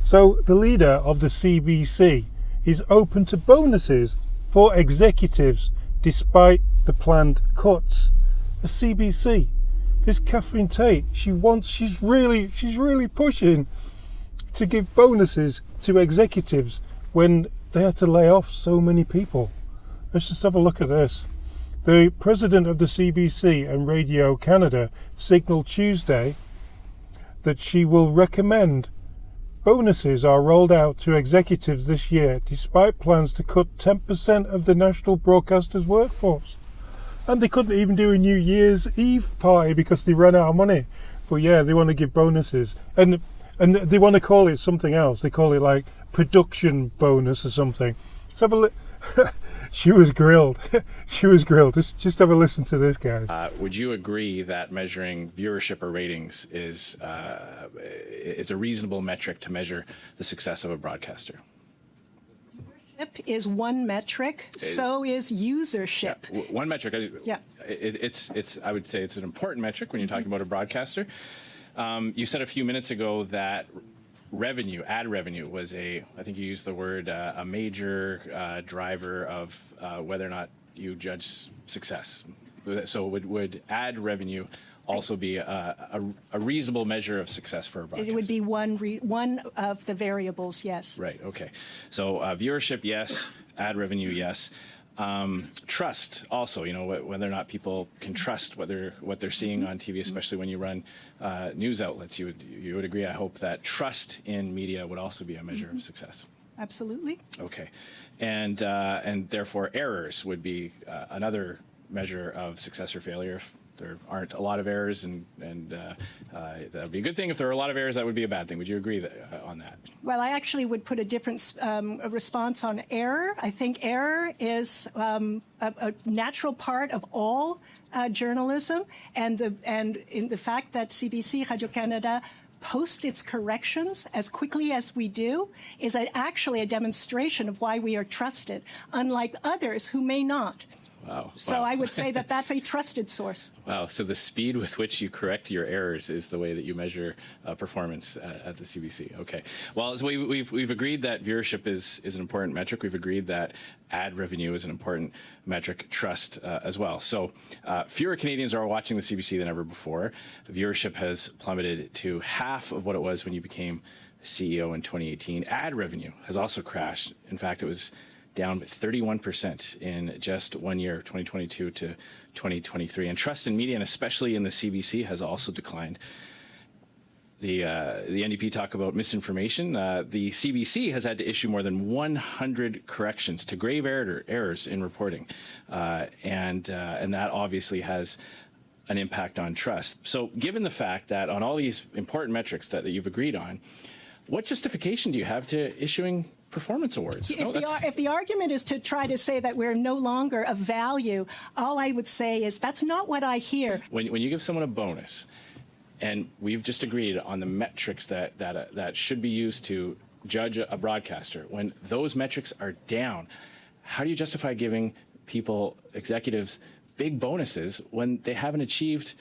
So the leader of the CBC is open to bonuses for executives despite the planned cuts. The CBC, this Catherine Tate, she's really pushing to give bonuses to executives when they had to lay off so many people. Let's just have a look at this. The president of the CBC and Radio Canada signalled Tuesday that she will recommend bonuses are rolled out to executives this year despite plans to cut 10% of the national broadcaster's workforce. And they couldn't even do a New Year's Eve party because they ran out of money. But yeah, they want to give bonuses. And they want to call it something else. They call it like production bonus or something. Let's have a look. She was grilled. She was grilled. Just have a listen to this, guys. Would you agree that measuring viewership or ratings is a reasonable metric to measure the success of a broadcaster? Viewership is one metric. So is usership. Yeah, one metric. Yeah. It's. I would say it's an important metric when you're talking about a broadcaster. You said a few minutes ago that ad revenue was I think you used the word, a major driver of whether or not you judge success. So would ad revenue also be a reasonable measure of success for a broadcaster? It would be one of the variables, yes. Right, okay. So viewership, yes. Ad revenue, yes. Trust also, whether or not people can trust what they're seeing on TV, especially when you run news outlets. You would agree, I hope, that trust in media would also be a measure of success. Absolutely. Okay, and therefore errors would be another measure of success or failure. If there aren't a lot of errors, and that would be a good thing. If there are a lot of errors, that would be a bad thing. Would you agree on that? Well, I actually would put a different response on error. I think error is a natural part of all journalism, and in the fact that CBC, Radio Canada post its corrections as quickly as we do is actually a demonstration of why we are trusted, unlike others who may not. Wow. So I would say that that's a trusted source. Wow. So the speed with which you correct your errors is the way that you measure performance at the CBC. Okay. Well, so we've agreed that viewership is an important metric. We've agreed that ad revenue is an important metric, trust as well. So fewer Canadians are watching the CBC than ever before. Viewership has plummeted to half of what it was when you became CEO in 2018. Ad revenue has also crashed. In fact, it was down 31% in just 1 year, 2022 to 2023. And trust in media, and especially in the CBC, has also declined. The NDP talk about misinformation. The CBC has had to issue more than 100 corrections to grave errors in reporting. And that obviously has an impact on trust. So given the fact that on all these important metrics that you've agreed on, what justification do you have to issuing performance awards? If the argument is to try to say that we're no longer of value, all I would say is that's not what I hear. When you give someone a bonus, and we've just agreed on the metrics that should be used to judge a broadcaster, when those metrics are down, how do you justify giving executives, big bonuses when they haven't achieved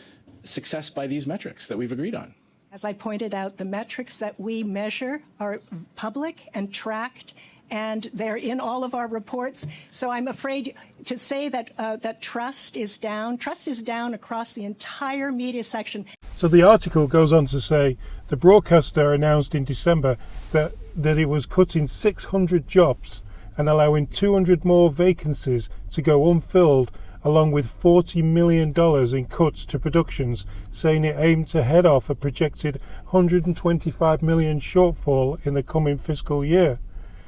success by these metrics that we've agreed on? As I pointed out, the metrics that we measure are public and tracked, and they're in all of our reports. So I'm afraid to say that trust is down. Trust is down across the entire media section. So the article goes on to say the broadcaster announced in December that it was cutting 600 jobs and allowing 200 more vacancies to go unfilled, along with $40 million in cuts to productions, saying it aimed to head off a projected $125 million shortfall in the coming fiscal year.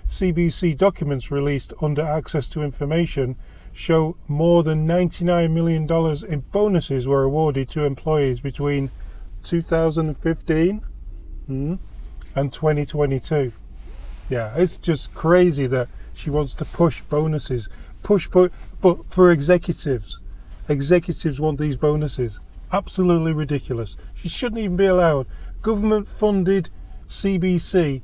CBC documents released under Access to Information show more than $99 million in bonuses were awarded to employees between 2015 and 2022. Yeah, it's just crazy that she wants to push bonuses. But for executives want these bonuses. Absolutely ridiculous. She shouldn't even be allowed. Government-funded CBC,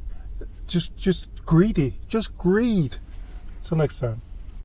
just greedy, just greed. Till next time.